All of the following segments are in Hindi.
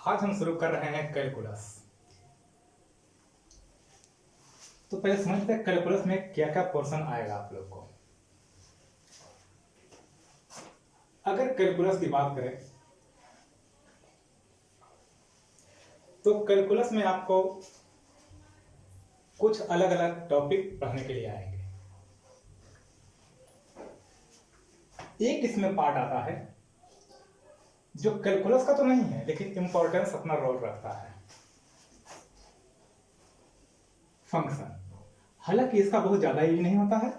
आज हम शुरू कर रहे हैं कैलकुलस। तो पहले समझते हैं कैलकुलस में क्या क्या पोर्शन आएगा आप लोग को। अगर कैलकुलस की बात करें तो कैलकुलस में आपको कुछ अलग अलग टॉपिक पढ़ने के लिए आएंगे। एक इसमें पार्ट आता है जो कैलकुलस का तो नहीं है लेकिन इंपॉर्टेंस अपना रोल रखता है, फंक्शन। हालांकि इसका बहुत ज्यादा यूज नहीं होता है,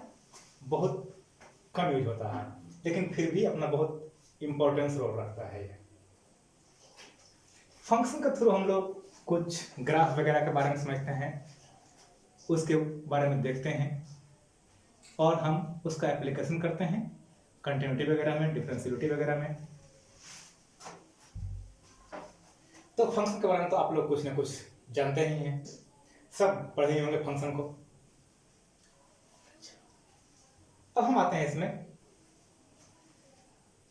बहुत कम यूज होता है, लेकिन फिर भी अपना बहुत इंपॉर्टेंस रोल रखता है। ये फंक्शन के थ्रू हम लोग कुछ ग्राफ वगैरह के बारे में समझते हैं, उसके बारे में देखते हैं और हम उसका एप्लीकेशन करते हैं कंटिन्यूटी वगैरह में, डिफरेंशियलिटी वगैरह में। तो फंक्शन के बारे में तो आप लोग कुछ ना कुछ जानते ही हैं, सब पढ़े होंगे फंक्शन को। अब हम आते हैं इसमें,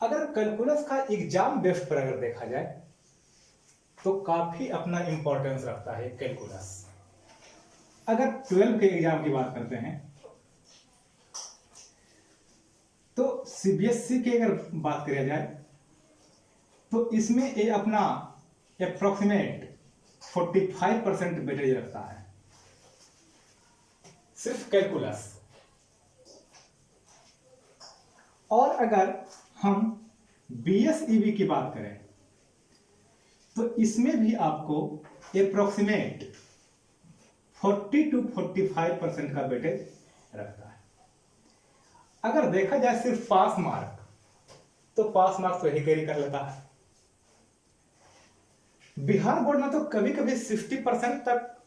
अगर कैलकुलस का एग्जाम बेस्ड पर अगर देखा जाए तो काफी अपना इंपॉर्टेंस रखता है कैलकुलस। अगर 12 के एग्जाम की बात करते हैं तो सीबीएसई की अगर बात करी जाए तो इसमें ये अपना अप्रोक्सीमेट 45% वेटेज रखता है, सिर्फ कैलकुलस। और अगर हम बीएसईबी की बात करें तो इसमें भी आपको अप्रोक्सीमेट 40 to 45% का वेटेज रखता है। अगर देखा जाए सिर्फ पास मार्क तो पास मार्क तो यही कैरी कर लेता है। बिहार बोर्ड में तो कभी कभी 60% तक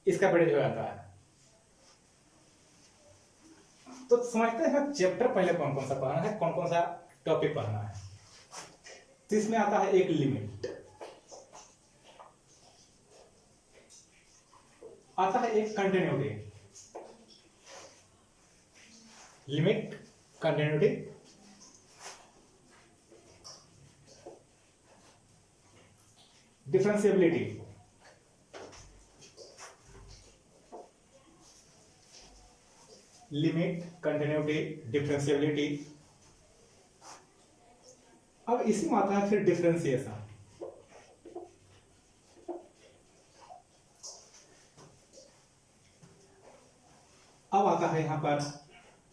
इसका वेटेज हो जाता है। तो समझते हैं चैप्टर पहले कौन कौन सा पढ़ना है, कौन कौन सा टॉपिक पढ़ना है। तो इसमें आता है एक लिमिट, आता है एक continuity, limit, continuity, differentiability, limit, continuity, differentiability. अब इसी में आता है फिर डिफरेंशिएशन। अब आता है यहां पर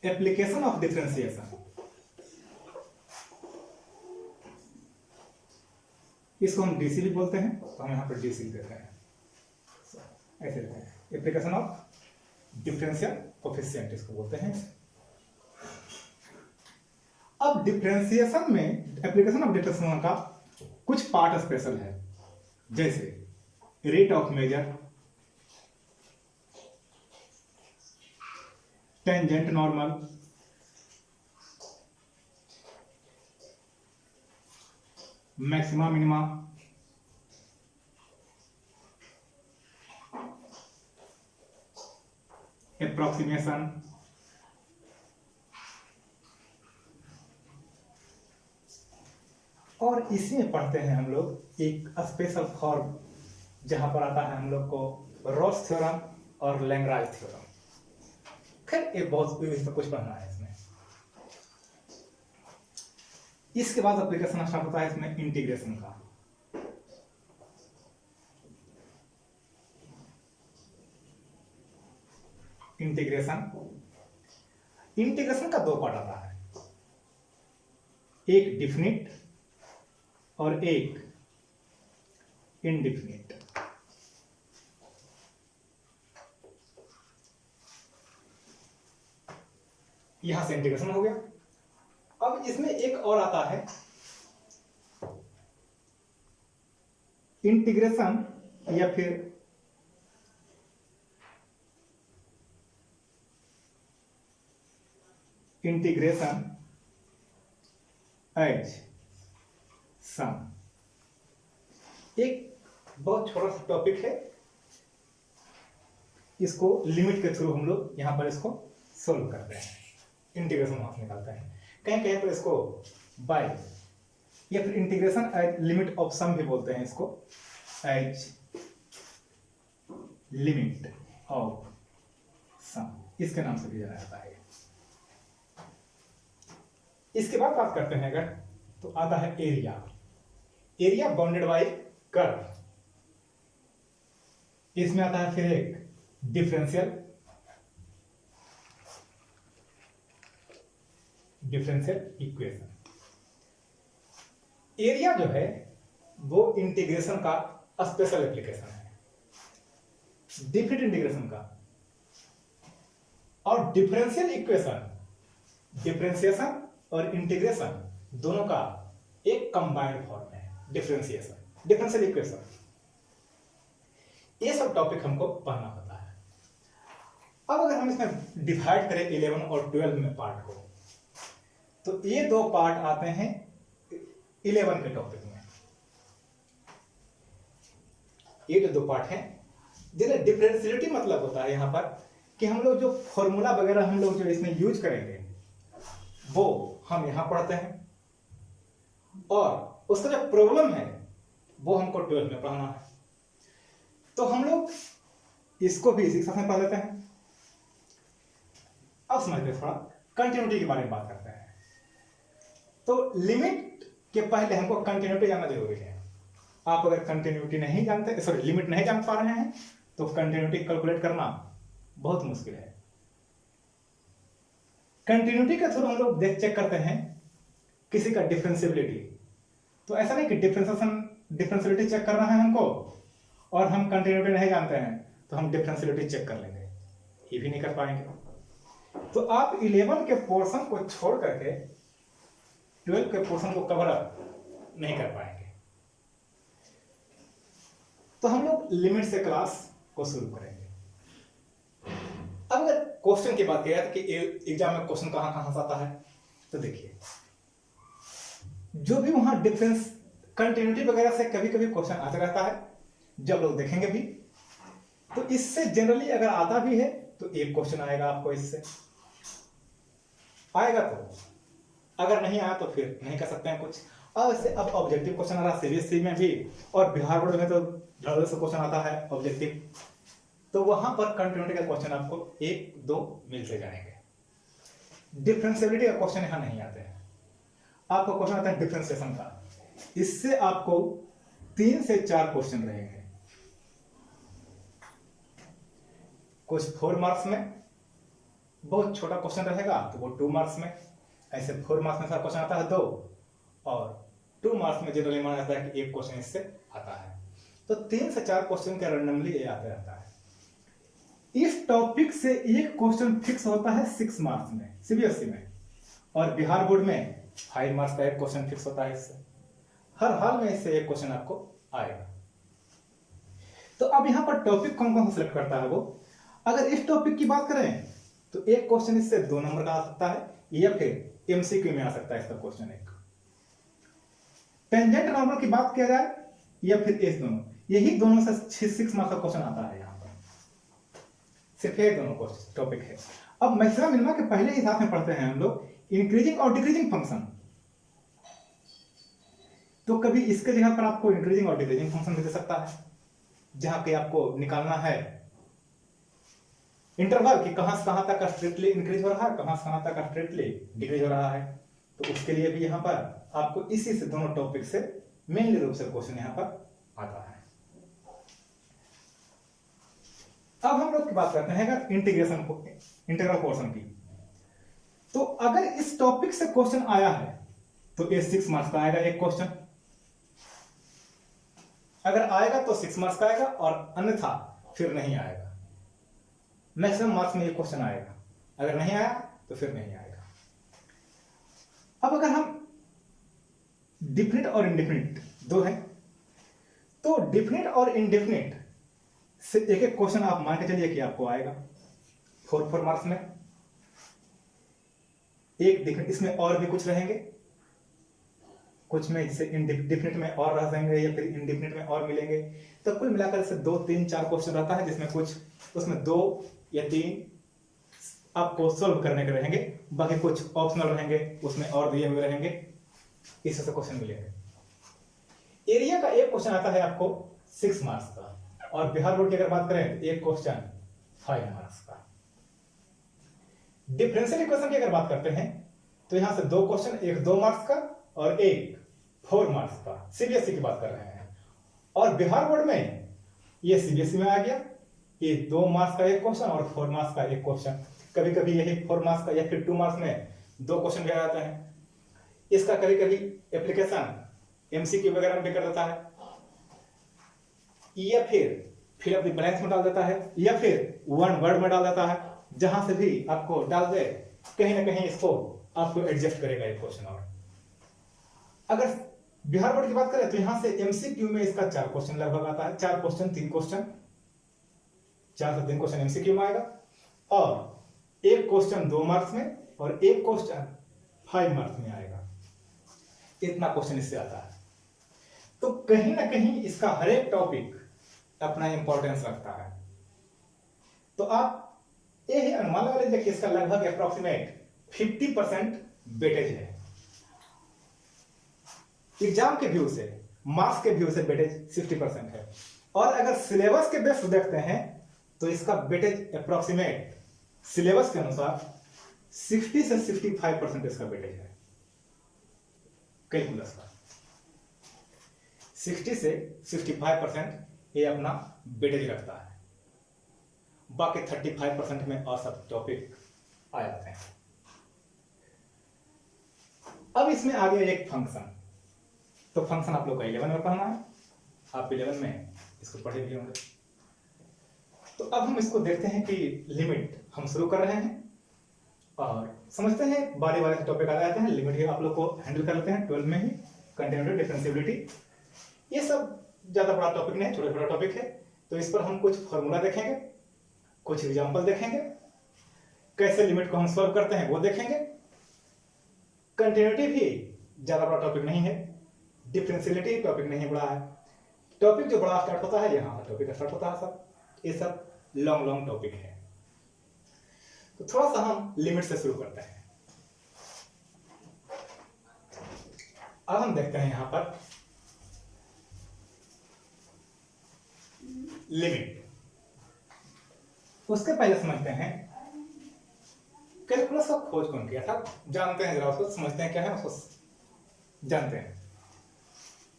एप्लीकेशन ऑफ डिफरेंशिएशन। इसको हम डीसी भी बोलते हैं, तो हम यहां पर डीसी देते हैं, ऐसे देते हैं। एप्लीकेशन ऑफ डिफरेंशियल कोएफिशिएंट इसको बोलते हैं। अब डिफरेंशिएशन में एप्लीकेशन ऑफ डिफरेंशिएशन का कुछ पार्ट स्पेशल है, जैसे rate of measure, tangent normal, maxima minima, approximation, और इसी में पढ़ते हैं हम लोग एक स्पेशल फॉर्म जहां पर आता है हम लोग को रॉस थ्योरम और लैग्रांज थ्योरम। खैर ये बहुत इसमें कुछ पढ़ना है इसमें। इसके बाद एप्लीकेशन स्टार्ट होता है इसमें इंटीग्रेशन का। इंटीग्रेशन का दो पार्ट आता है, एक डिफिनिट और एक इनडिफिनिट। यहां से इंटीग्रेशन हो गया। अब इसमें एक और आता है इंटीग्रेशन या फिर इंटीग्रेशन एज सम। एक बहुत छोटा सा टॉपिक है, इसको लिमिट के थ्रू हम लोग यहां पर इसको सोल्व करते हैं, इंटीग्रेशन मार्क्स निकालते हैं। कहीं कहीं पर इसको बाय या फिर integration age limit of some भी बोलते हैं इसको, एज लिमिट ऑफ सम, इसके नाम से भी जाना जाता है। इसके बाद बात करते हैं अगर, तो आता है area. Area bounded by curve. इसमें आता है फिर एक डिफरेंशियल इक्वेशन। एरिया जो है वो इंटीग्रेशन का स्पेशल एप्लीकेशन है, डिफरेंट इंटीग्रेशन का। और डिफरेंशियल इक्वेशन, डिफरेंशिएशन और इंटीग्रेशन दोनों का एक कंबाइंड फॉर्म है डिफरेंशियल इक्वेशन। ये सब टॉपिक हमको पढ़ना होता है। अब अगर हम इसमें डिवाइड करें 11 और 12 में पार्ट को, तो ये दो पार्ट आते हैं 11 के टॉपिक में। ये जो दो पार्ट हैं, जिन्हें डिफरेंशियलिटी मतलब होता है यहां पर कि हम लोग जो फॉर्मूला वगैरह हम लोग जो इसमें यूज करेंगे वो हम यहां पढ़ते हैं, और उसका जो प्रॉब्लम है वो हमको 12 में पढ़ना है। तो हम लोग इसको भी इसी के साथ में पढ़ लेते हैं। अब समझते हैं, थोड़ा कंटिन्यूटी के बारे में बात करते हैं। तो लिमिट के पहले हमको कंटिन्यूटी जानना जरूरी है। आप अगर कंटिन्यूटी नहीं जानते, सॉरी लिमिट नहीं जान पा रहे हैं, तो कंटिन्यूटी कैलकुलेट करना बहुत मुश्किल है। कंटिन्यूटी के थ्रू हम लोग चेक करते हैं किसी का डिफरेंशिएबिलिटी। तो ऐसा नहीं कि डिफरेंशिएबिलिटी चेक करना है हमको और हम कंटिन्यूटी नहीं जानते हैं तो हम डिफरेंशिएबिलिटी चेक कर लेंगे, ये भी नहीं कर पाएंगे। तो आप 11 के पोर्शन को छोड़ करके 12 के पोर्शन को कवर अप नहीं कर पाएंगे। तो हम लोग लिमिट से क्लास को शुरू करेंगे। अब अगर क्वेश्चन की बात किया जाए कि एग्जाम में क्वेश्चन कहां से आता है, तो देखिए जो भी वहां डिफरेंस कंटिन्यूटी वगैरह से कभी कभी क्वेश्चन आता रहता है, जब लोग देखेंगे भी। तो इससे जनरली अगर आता भी है तो एक क्वेश्चन आएगा आपको, इससे आएगा। तो अगर नहीं आया तो फिर नहीं कर सकते हैं कुछ। और इससे अब ऑब्जेक्टिव क्वेश्चन आ रहा है सीबीएसई में भी, और बिहार बोर्ड में तो ज्यादा से क्वेश्चन आता है ऑब्जेक्टिव। तो वहां पर कंटिन्यूटी का क्वेश्चन आपको 1-2 मिलते जाएंगे। डिफरेंशिएबिलिटी का क्वेश्चन यहां नहीं आते हैं। आपको क्वेश्चन आता है डिफरेंशिएशन का, इससे आपको 3 से 4 क्वेश्चन रहेंगे। कुछ 4 मार्क्स में, बहुत छोटा क्वेश्चन रहेगा तो वो 2 मार्क्स में। ऐसे 4 मार्क्स में सारा क्वेश्चन आता है 2, और 2 मार्क्स में जनरली माना जाता है कि एक क्वेश्चन इससे आता है। तो 3 से 4 क्वेश्चन के रैंडमली ये आता रहता है। इस टॉपिक से एक क्वेश्चन फिक्स होता है 6 मार्क्स में सीबीएसई में, और बिहार बोर्ड में 5 मार्क्स का एक क्वेश्चन फिक्स होता है। इससे हर हाल में इससे एक क्वेश्चन आपको आएगा। तो अब यहां पर टॉपिक कौन कौन सिलेक्ट करता है वो, अगर इस टॉपिक की बात करें तो एक क्वेश्चन इससे 2 नंबर का आ सकता है, या फिर एमसीक्यू में आ सकता है इसका क्वेश्चन एक। टेंजेंट नॉर्मल की बात किया जाए या फिर इस दोनों, यही दोनों से 6 मार्क्स का क्वेश्चन आता है। यहां पर सिर्फ ये दोनों टॉपिक है। अब मैक्सिमम मिनिमम के पहले ही साथ में पढ़ते हैं हम लोग इंक्रीजिंग और डिक्रीजिंग फंक्शन। तो कभी इसके जगह पर आपको इंक्रीजिंग और डिक्रीजिंग फंक्शन भी दे सकता है, जहां पे आपको निकालना है इंटरवल कि कहां से कहां तक स्ट्रिक्टली इंक्रीज हो रहा है, कहां से कहां तक स्ट्रिक्टली डिक्रीज हो रहा है। तो उसके लिए भी यहां पर आपको इसी से दोनों टॉपिक से मेनली रूप से क्वेश्चन यहां पर आता है। अब हम लोग की बात करते हैं अगर इंटीग्रल पोर्शन की। तो अगर इस टॉपिक से क्वेश्चन आया है तो ये 6 मार्क्स का आएगा एक क्वेश्चन। अगर आएगा तो 6 मार्क्स का आएगा, और अन्यथा फिर नहीं आएगा। मैक्सिमम मार्क्स में ये क्वेश्चन आएगा, अगर नहीं आया तो फिर नहीं आएगा। अब अगर हम डिफिनिट और इंडेफिनिट दो हैं, तो डिफिनिट और इंडेफिनिट से एक एक क्वेश्चन आप मान के चलिए कि आपको आएगा 4 मार्क्स में। एक डिफिनिट, इसमें और भी कुछ रहेंगे, कुछ में जैसे इंडेफिनिट में और रहेंगे या फिर इंडेफिनिट में और मिलेंगे। तो कुल मिलाकर से 2, 3, 4 क्वेश्चन रहता है, जिसमें कुछ उसमें 2 या 3 आपको सॉल्व करने के रहेंगे, बाकी कुछ ऑप्शनल रहेंगे, उसमें और दिए हुए रहेंगे, इस तरह से क्वेश्चन मिलेंगे। एरिया का एक क्वेश्चन आता है आपको 6 मार्क्स का, और बिहार बोर्ड की अगर बात करें तो एक क्वेश्चन 5 मार्क्स का। डिफरेंशियल इक्वेशन की अगर बात करते हैं तो यहां से 2 क्वेश्चन, एक 2 मार्क्स का और एक 4 मार्क्स का, सीबीएसई की बात कर रहे हैं। और बिहार बोर्ड में ये सीबीएसई में आ गया, ये 2 मार्क्स का एक क्वेश्चन और 4 मार्क्स का एक क्वेश्चन। कभी कभी यही 4 मार्क्स का या फिर 2 मार्क्स में 2 क्वेश्चन भी आ जाते हैं। इसका कभी कभी एप्लीकेशन एमसीक्यू वगैरह में भी कर देता है, या फिर द ब्लैंक्स में डाल देता है, या फिर वन वर्ड में डाल देता है। जहां से भी आपको डाल दे, कहीं ना कहीं इसको आपको एडजस्ट करेगा एक क्वेश्चन। और अगर बिहार बोर्ड की बात करें तो यहां से एमसीक्यू में इसका 4 क्वेश्चन लगभग आता है, 4 क्वेश्चन 3 क्वेश्चन, 4 से 3 क्वेश्चन एमसीक्यू में आएगा, और एक क्वेश्चन 2 मार्क्स में और एक क्वेश्चन 5 मार्क्स में आएगा। इतना क्वेश्चन इससे आता है। तो कहीं ना कहीं इसका हर एक टॉपिक अपना इंपॉर्टेंस रखता है। तो आप ये अनुमान लगा लीजिए कि इसका लगभग अप्रोक्सीमेट 50% वेटेज है। एग्जाम के व्यू से, मार्क्स के व्यू से वेटेज 60% है। और अगर सिलेबस के बेस देखते हैं तो इसका वेटेज अप्रोक्सीमेट सिलेबस के अनुसार 60 से 65% इसका वेटेज है कैलकुलस का। 60 से 65% ये अपना वेटेज रखता है। बाकी 35% में और सब टॉपिक आ जाते हैं। अब इसमें आ गया एक फंक्शन। तो फंक्शन आप लोग का 11 में पढ़ना है, आप 11 में इसको पढ़े भी होंगे। तो अब हम इसको देखते हैं कि लिमिट हम शुरू कर रहे हैं और समझते हैं, बारी बारी से टॉपिक आ जाते हैं। लिमिट ही आप लोग को हैंडल कर लेते हैं 12 में ही। कंटिन्यूटी, डिफरेंशिएबिलिटी, ये सब ज्यादा बड़ा टॉपिक नहीं, छोटा छोटा टॉपिक है। तो इस पर हम कुछ फॉर्मूला देखेंगे, कुछ एग्जाम्पल देखेंगे, कैसे लिमिट को हम सॉल्व करते हैं वो देखेंगे। कंटिन्यूटी भी ज्यादा बड़ा टॉपिक नहीं है, डिफरेंशियलिटी टॉपिक नहीं बड़ा है। टॉपिक जो बड़ा स्टार्ट होता है यहाँ टॉपिक स्टार्ट होता है सब, ये सब लॉन्ग टॉपिक है। तो थोड़ा सा हम लिमिट से शुरू करते हैं। अब हम देखते हैं यहां पर लिमिट। उसके पहले समझते हैं कैलकुलस का खोज कौन किया था, जानते हैं जरा उसको, समझते हैं क्या है उसको जानते हैं।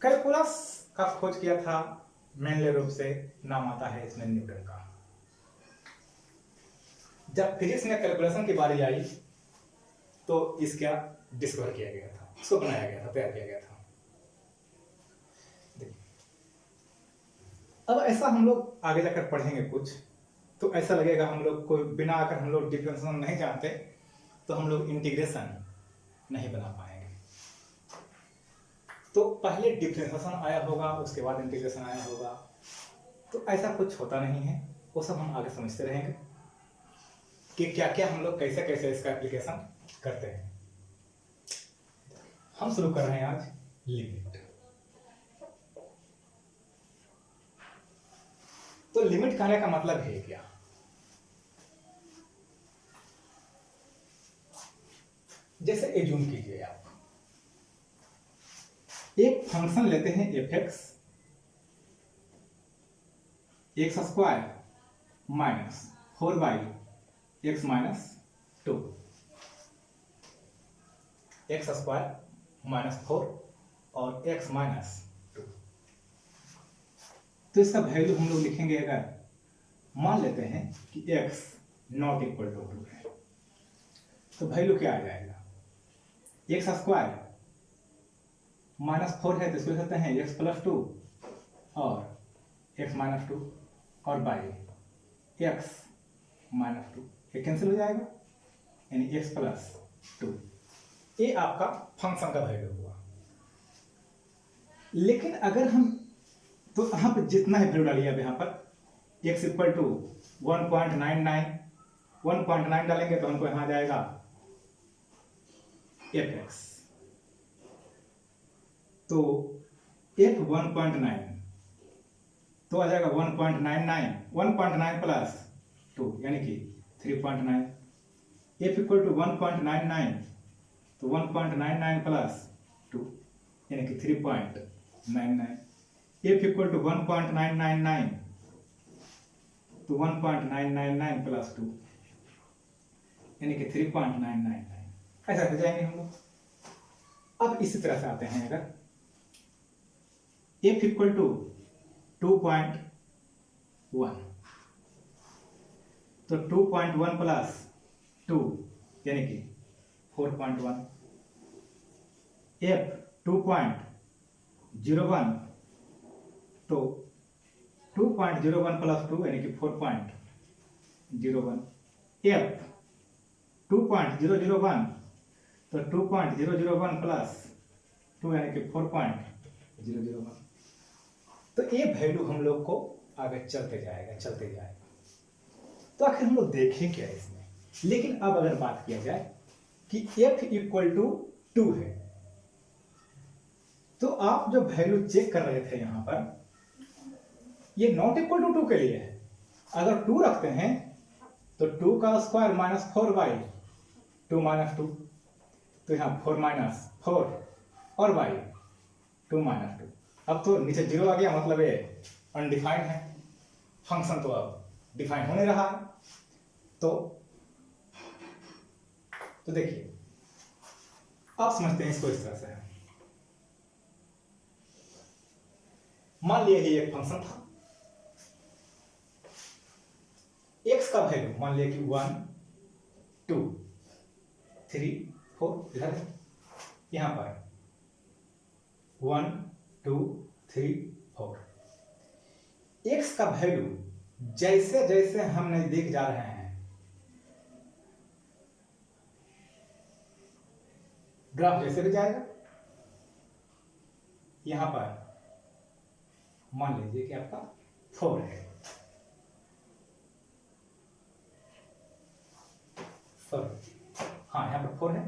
कैलकुलस का खोज किया था मेनली रूप से, नाम आता है इसमें न्यूटन का। जब फिजिक्स में कैलकुलेशन की बारी आई तो इसका डिस्कवर किया गया था, इसको बनाया गया था, तैयार किया गया था। अब ऐसा हम लोग आगे जाकर पढ़ेंगे कुछ, तो ऐसा लगेगा हम लोग को बिना अगर हम लोग डिफरेंशिएशन नहीं जानते तो हम लोग इंटीग्रेशन नहीं बना पाएंगे। तो पहले डिफरेंशिएशन आया होगा, उसके बाद इंटीग्रेशन आया होगा। तो ऐसा कुछ होता नहीं है, वो सब हम आगे समझते रहेंगे कि क्या क्या हम लोग कैसे कैसे इसका एप्लीकेशन करते हैं। हम शुरू कर रहे हैं आज लिमिट। तो लिमिट कहने का मतलब है क्या? जैसे एज्यूम कीजिए आप एक फंक्शन लेते हैं F x square minus 4y x minus 2, x square minus 4 और x माइनस 2। तो इसका वैल्यू हम लोग लिखेंगे, अगर मान लेते हैं कि x नॉट इक्वल टू 2 है तो वैल्यू क्या आ जाएगा? एक्स स्क्वायर माइनस 4 है तो इसको लिख सकते हैं x प्लस 2 और x माइनस 2 और बाई x माइनस 2, ये कैंसिल हो जाएगा, यानी x प्लस 2। ये आपका फंक्शन का वैल्यू हुआ। लेकिन अगर हम तो यहाँ पर जितना है वैल्यू डालिए, अब यहाँ पर x इक्वल टू 1.9 डालेंगे तो हमको यहाँ जाएगा fx। तो f 1.9 तो आ जाएगा 1.9 प्लस 2 यानी कि 3.9। f इक्वल टू 1.99 तो 1.99 प्लस 2 यानी कि 3.9। 99, f इक्वल टू 1.999, तो 1.999 प्लस 2 यानी कि 3.999, ऐसा हो जाएंगे हम लोग। अब इसी तरह से आते हैं, अगर f इक्वल टू 2.1, तो 2.1 प्लस 2 यानी कि 4.1, f 2.01, तो 2.01 प्लस 2 यानी कि 4.01, f 2.001, तो 2.001 प्लस 2 यानी कि 4.001। तो ये वैल्यू हम लोग को आगे चलते जाएगा। तो आखिर हम लोग देखें क्या है इसमें। लेकिन अब अगर बात किया जाए कि f इक्वल टू 2 है, तो आप जो वैल्यू चेक कर रहे थे यहां पर, ये नॉट इक्वल टू 2 के लिए है। अगर 2 रखते हैं तो 2 का स्क्वायर माइनस 4y, 2 माइनस 2, तो यहाँ 4 माइनस 4 और y 2 माइनस 2। अब तो नीचे 0 आ गया, मतलब ये अनडिफाइंड है, फंक्शन तो अब डिफाइन होने रहा है। तो देखिए, आप समझते हैं इसको इस तरह से। मान लिया ये एक फंक्शन था, x का वैल्यू मान लिया कि 1 2 3 4, इधर है, यहां पर 1 2 3 4। x का वैल्यू जैसे जैसे हम नजदीक जा रहे हैं, ग्राफ जैसे भी जाएगा, यहां पर मान लीजिए कि आपका 4 है, हाँ यहां पर 4 है।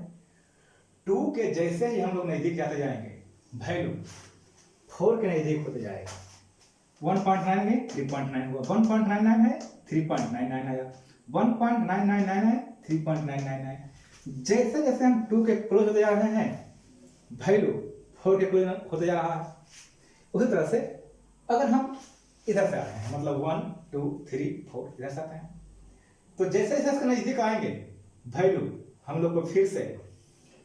2 के जैसे ही हम लोग नजदीक जाते जाएंगे, वैल्यू 4 के नजदीक होते जाएगा। 1.9 में 3.9 हुआ, 1.99 है 3.99 आया, 1.999 है 3.999। जैसे जैसे हम 2 के क्लोज होते जा रहे हैं, वैल्यू 4 के क्लोज होते जा रहा है। उसी तरह से अगर हम इधर से आ रहे हैं, मतलब 1 2 3 4 इधर से आते हैं, तो जैसे जैसे इसके नजदीक आएंगे, वैल्यू हम लोग को फिर से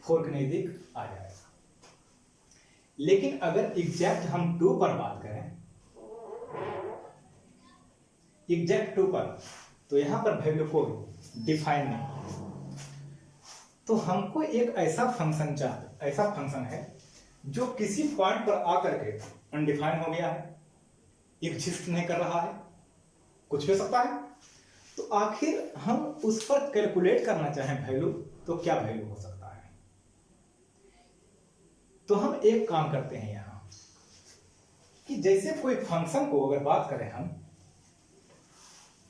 4 के नजदीक आ जाएगा। लेकिन अगर एग्जैक्ट हम 2 पर बात करें, एग्जैक्ट 2 पर, तो यहां पर वैल्यू को डिफाइन नहीं। तो हमको एक ऐसा फंक्शन चाहिए, ऐसा फंक्शन है जो किसी पॉइंट पर आकर के अनडिफाइन हो गया है, एग्जिस्ट नहीं कर रहा है, कुछ भी हो सकता है। तो आखिर हम उस पर कैलकुलेट करना चाहें वैल्यू, तो क्या वैल्यू हो सकता है। तो हम एक काम करते हैं यहां कि जैसे कोई फंक्शन को अगर बात करें हम,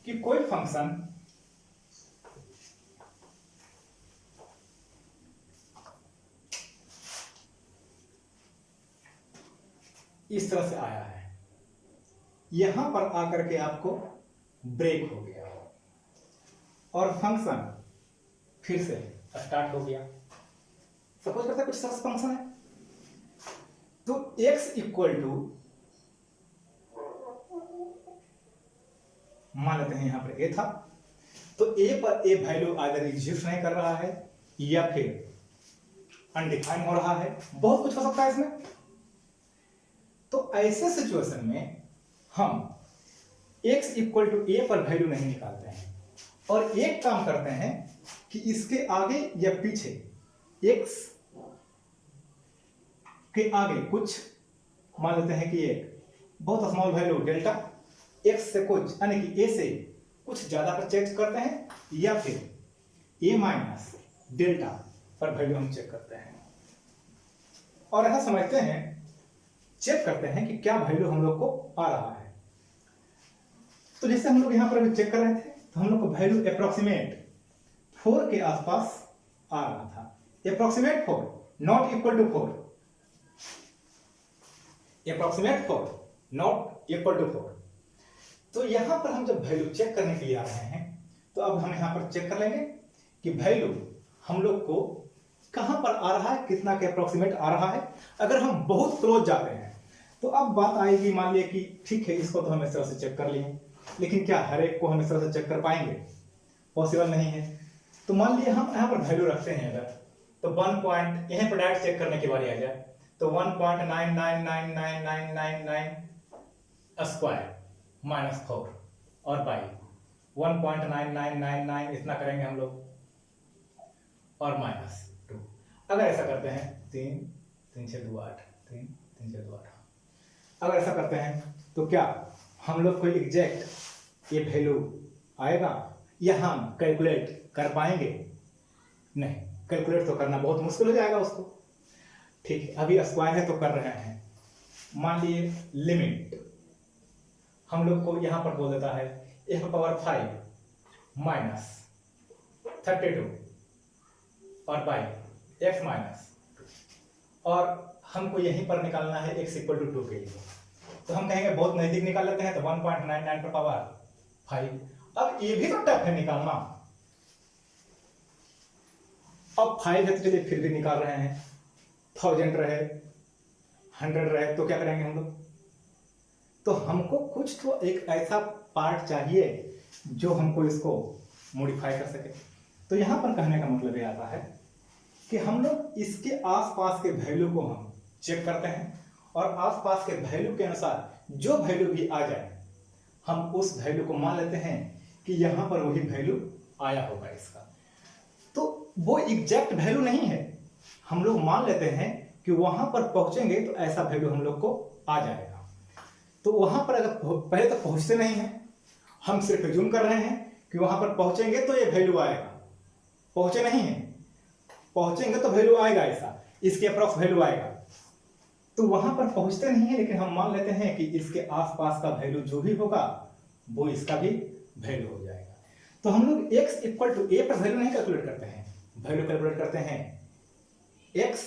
कि कोई फंक्शन इस तरह से आया है, यहां पर आकर के आपको ब्रेक हो गया और फंक्शन फिर से स्टार्ट हो गया। सपोज करते हैं कुछ सरस फंक्शन है, तो x इक्वल टू, मान लेते हैं यहां पर a था, तो a पर a वैल्यू आइदर एग्जिस्ट नहीं कर रहा है या फिर अनडिफाइन हो रहा है, बहुत कुछ हो सकता है इसमें। तो ऐसे सिचुएशन में हम x इक्वल टू a पर वैल्यू नहीं निकालते हैं और एक काम करते हैं कि इसके आगे या पीछे x के आगे कुछ मान लेते हैं कि एक बहुत स्मॉल वैल्यू डेल्टा, x से कुछ यानी कि a से कुछ ज्यादा पर चेक करते हैं, या फिर a माइनस डेल्टा पर वैल्यू हम चेक करते हैं और ऐसा समझते हैं, चेक करते हैं कि क्या वैल्यू हम लोग को आ रहा है। तो जैसे हम लोग यहां पर अभी चेक कर रहे थे, तो हम लोग को वैल्यू अप्रोक्सीमेट 4 के आसपास आ रहा था। Approximate 4 not equal to 4, approximate 4 not equal to 4। तो यहां पर हम जब वैल्यू चेक करने के लिए आ रहे हैं, तो अब हम यहां पर चेक कर लेंगे कि वैल्यू हम लोग को कहां पर आ रहा है, कितना के अप्रोक्सीमेट आ रहा है। अगर हम बहुत क्लोज जाते हैं, तो अब बात आएगी, मान लिया कि ठीक है इसको तो हम इस तरह से चेक कर लिए, लेकिन क्या हर एक को हम इस तरह से चेक कर पाएंगे? पॉसिबल नहीं है। तो मान लिया हम यहाँ पर वैल्यू रखते हैं अगर, तो 1 पॉइंट यहाँ पर डायरेक्ट चेक करने की बारी आ जाए तो 1.999999 स्क्वायर माइनस 4 और बाई 1.9999 इतना करेंगे हम लोग और माइनस 2। अगर ऐसा करते हैं 3 3 6 2 8 3 3 6 2 8, अगर ऐसा करते हैं तो क्या हम लोग को एग्जैक्ट ये वैल्यू आएगा या हम कैलकुलेट कर पाएंगे? नहीं, कैलकुलेट तो करना बहुत मुश्किल हो जाएगा उसको। ठीक है, अभी स्क्वायर है तो कर रहे हैं। मान लिए लिमिट हम लोग को यहां पर बोल देता है f पावर 5 माइनस 32 और बाई x माइनस, और हमको यहीं पर निकालना है x इक्वल टू 2 के लिए। तो हम कहेंगे बहुत नजदीक निकाल लेते हैं, तो 1.99 पर पावर 5। अब ये भी तो टफ है निकालना। अब 5 है तो चलिए फिर भी निकाल रहे हैं, 1000 रहे 100 रहे तो क्या करेंगे हम लोग? तो हमको कुछ तो एक ऐसा पार्ट चाहिए जो हमको इसको मॉडिफाई कर सके। तो यहां पर कहने का मतलब ये आता है कि हम लोग इसके आसपास के वैल्यू को हम चेक करते हैं और आसपास के वैल्यू के अनुसार जो वैल्यू भी आ जाए हम उस वैल्यू को मान लेते हैं कि यहां पर वही वैल्यू आया होगा इसका। तो वो एग्जैक्ट वैल्यू नहीं है, हम लोग मान लेते हैं कि वहां पर पहुंचेंगे तो ऐसा वैल्यू हम लोग को आ जाएगा। तो वहां पर अगर पहले तो पहुंचते नहीं है, हम सिर्फ अज्यूम कर रहे हैं कि वहां पर पहुंचेंगे तो ये वैल्यू आएगा। पहुंचे नहीं है, पहुंचेंगे तो वैल्यू आएगा, ऐसा इसके अप्रॉक्स वैल्यू आएगा। तो वहां पर पहुंचते नहीं है, लेकिन हम मान लेते हैं कि इसके आसपास का वैल्यू जो भी होगा वो इसका भी वैल्यू हो जाएगा। तो हम लोग x इक्वल टू ए पर वैल्यू नहीं कैलकुलेट करते हैं, वैल्यू कैलकुलेट करते हैं x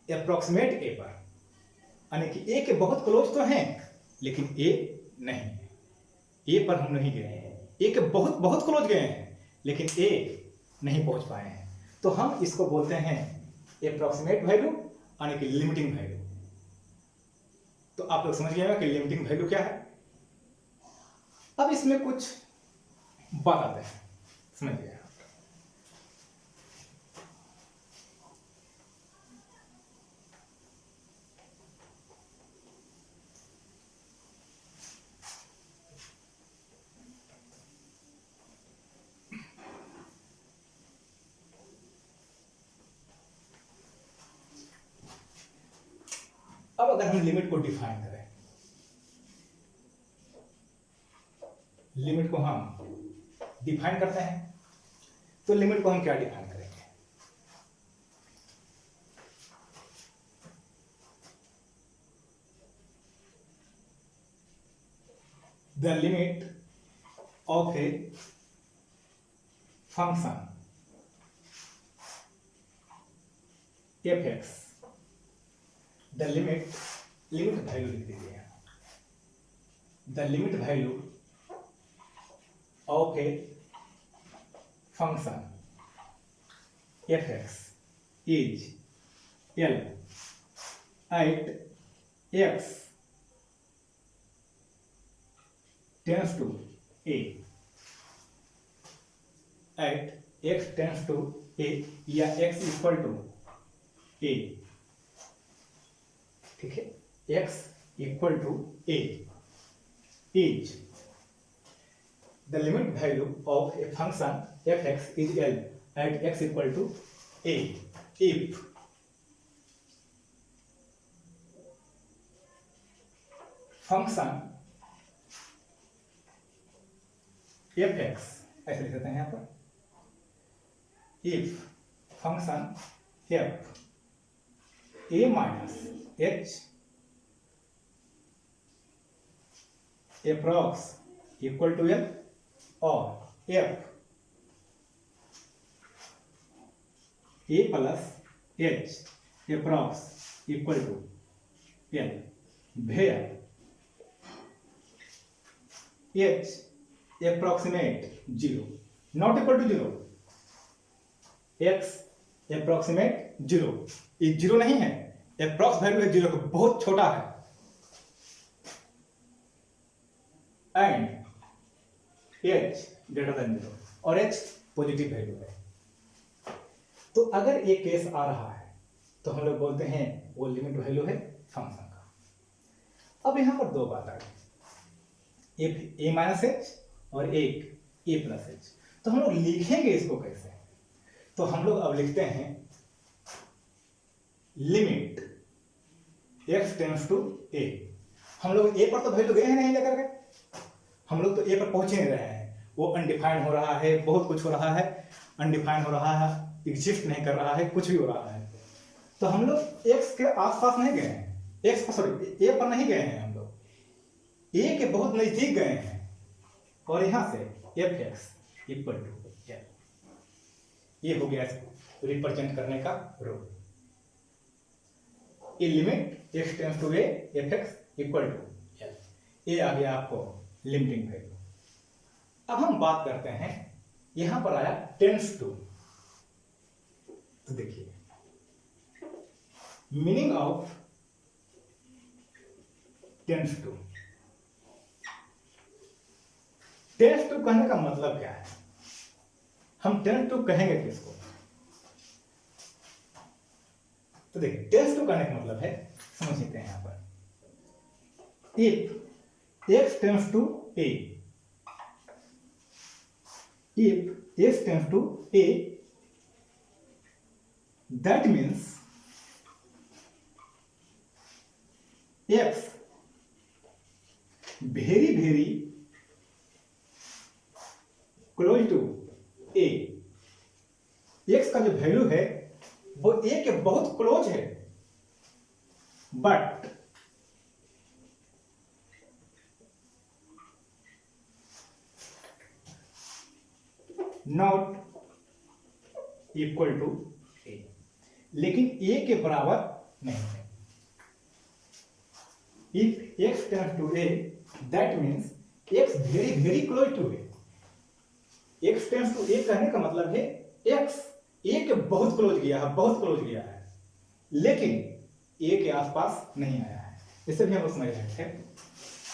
अप्रोक्सीमेट ए पर, यानी कि ए के बहुत क्लोज तो हैं लेकिन ए नहीं है। ए पर हम नहीं गए हैं, ए के बहुत बहुत क्लोज गए हैं लेकिन ए नहीं पहुंच पाए हैं। तो हम इसको बोलते हैं अप्रोक्सीमेट वैल्यू, यानी कि लिमिटिंग वैल्यू। तो आप लोग समझ गए कि लिमिटिंग वैल्यू क्या है। अब इसमें कुछ बात आते हैं, समझिए। अब अगर हम लिमिट को डिफाइन करें, लिमिट को हम डिफाइन करते हैं, तो लिमिट को हम क्या डिफाइन करेंगे? The limit of a function F X, the limit value लिख दीजिए, the limit value of a function F X is L at X tends to A, at X tends to A या एक्स इक्वल टू ए। ठीक है, x equal to a is the limit value of a function f(x) is l at x equal to a if function f(x), ऐसे लिख देते हैं यहां पर, if function f a minus h approx equal to l और f a plus h approx equal to l, where h approximate 0 not equal to 0, x approximate 0, ये 0 नहीं है, अप्रॉक्स वैल्यू है 0 का, बहुत छोटा है, एंड एच ग्रेटर देन 0 और एच पॉजिटिव वैल्यू है। तो अगर ये केस आ रहा है तो हम लोग बोलते हैं वो लिमिट वैल्यू है फंक्शन का। अब यहां पर दो बात आ गई, एक ए माइनस एच और एक ए प्लस एच। तो हम लोग लिखेंगे इसको कैसे? तो हम लोग अब लिखते हैं लिमिट x टेंड्स टू ए। हम लोग ए पर तो वैल्यू गए हैं नहीं लेकर के, हम लोग तो ए पर पहुंच नहीं रहे हैं। वो अनडिफाइंड हो रहा है, बहुत कुछ हो रहा है, अनडिफाइंड हो रहा है, एग्जिस्ट नहीं कर रहा है, कुछ भी हो रहा है। तो हम लोग x के आसपास नहीं गए हैं, x पर सॉरी ए पर नहीं गए हैं, हम लोग ए के बहुत नजदीक गए हैं और यहां से F X equal to L, ये हो गया रिप्रेजेंट करने का रूल। ये limit x tends to A F X equal to L, ये आ गया आपको लिमिटिंग वैल्यू। अब हम बात करते हैं, यहां पर आया टेंड्स टू। तो देखिए meaning of tends to, tends to कहने का मतलब क्या है? हम टेंड्स टू कहेंगे किसको? तो देखिए टेंड्स टू कहने का मतलब है, समझते हैं यहां पर, if x tends to a, if x tends to a, that means x very very close to a, x का जो वैल्यू है वो a के बहुत क्लोज है, but not equal to a, लेकिन a के बराबर नहीं है। If x tends to a, that means x very very close to a. x tends to a कहने का मतलब है x a के बहुत क्लोज गया है, बहुत क्लोज गया है, लेकिन a के आसपास नहीं आया है। इसे भी हम समझ रहे थे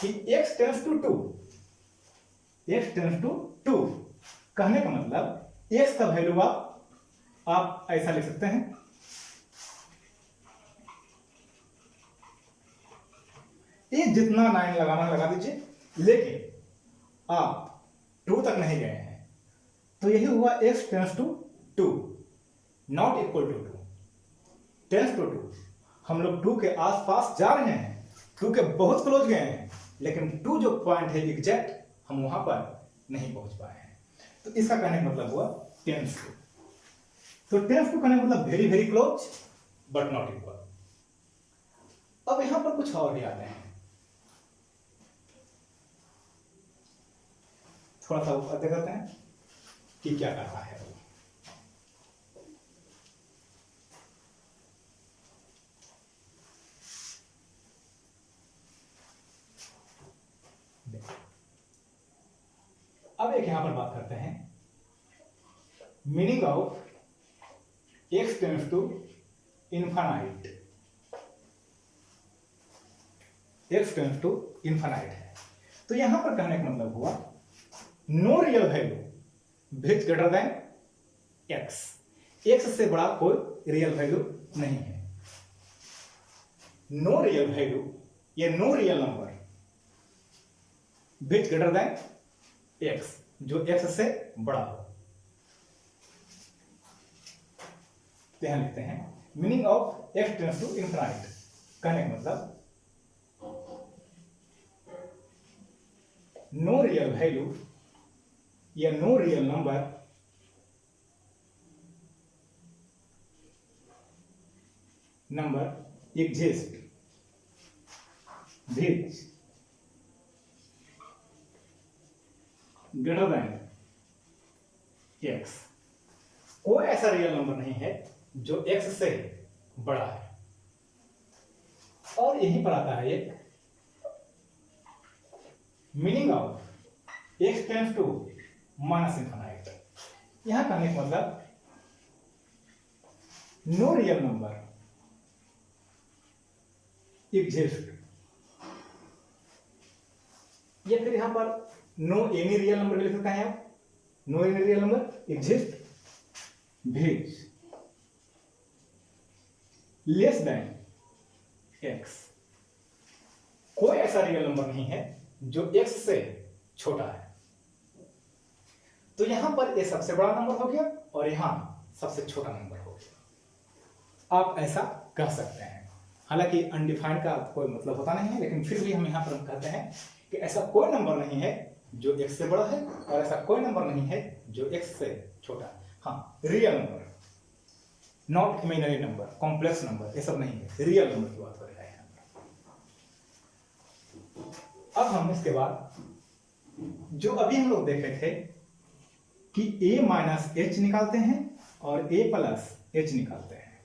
कि x tends to 2, x tends to 2 कहने का मतलब x का वैल्यू आप ऐसा लिख सकते हैं, ये जितना 9 लगाना लगा दीजिए, लेकिन आप 2 तक नहीं गए हैं, तो यही हुआ x tends to 2 not equal to 2, tends to 2। हम लोग 2 के आसपास जा रहे हैं, 2 के बहुत क्लोज गए हैं, लेकिन 2 जो पॉइंट है एग्जैक्ट, हम वहां पर नहीं पहुंच पाए हैं। तो इसका कहने का मतलब हुआ टेंड्स टू। तो टेंड्स टू कहने का मतलब very very close but not equal. अब यहां पर कुछ और भी आते हैं, थोड़ा सा ऊपर देखते हैं कि क्या कर रहा है। अब एक यहां पर बात करते हैं meaning of x tends to infinite, x tends to infinite है। तो यहां पर कहने का मतलब हुआ no real value which greater than x, x से बड़ा कोई रियल वैल्यू नहीं है। नो रियल वैल्यू या no real number which greater than x, जो x से बड़ा हो। यहां लिखते हैं meaning of x tends to infinite कहने का मतलब नो रियल वैल्यू या no real number exist which greater than x, कोई ऐसा रियल नंबर नहीं है जो x से बड़ा है। और यहीं पर आता है एक meaning of x tends to minus infinite. यहां कहने का मतलब नो रियल नंबर एग्जिस्ट या फिर यहां पर नो एनी रियल नंबर भी लिख सकते हैं आप, no any real number exist which less than X. कोई ऐसा रियल नंबर नहीं है जो x से छोटा है। तो यहां पर ये सबसे बड़ा नंबर हो गया और यहां सबसे छोटा नंबर हो गया। आप ऐसा कह सकते हैं। हालांकि अनडिफाइंड का कोई मतलब होता नहीं है, लेकिन फिर भी हम यहां पर कहते हैं कि ऐसा कोई नंबर नहीं है जो x से बड़ा है और ऐसा कोई नंबर नहीं है जो x से छोटा है। हाँ, real number, not imaginary number, complex number, ये सब नहीं है, रियल नंबर की बात कर रहे हैं। अब हम इसके बाद जो अभी हम लोग देख रहे थे कि a माइनस एच निकालते हैं और a प्लस एच निकालते हैं,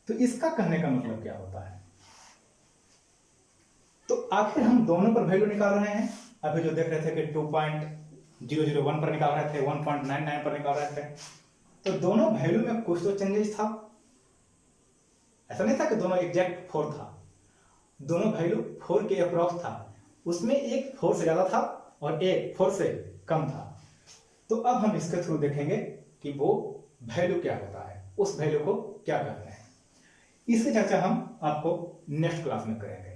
तो इसका कहने का मतलब क्या होता है? तो आखिर हम दोनों पर वैल्यू निकाल रहे हैं। अभी जो देख रहे थे कि 2.001 पर निकाल रहे थे, 1.99 पर निकाल रहे थे, तो दोनों वैल्यू में कुछ तो चेंजेस था। ऐसा नहीं था कि दोनों एग्जैक्ट 4 था, दोनों वैल्यू 4 के अप्रॉक्स था, उसमें एक 4 से ज्यादा था और एक 4 से कम था। तो अब हम इसके थ्रू देखेंगे कि वो वैल्यू क्या होता है, उस वैल्यू को क्या कहते हैं। इसकी चर्चा हम आपको नेक्स्ट क्लास में करेंगे।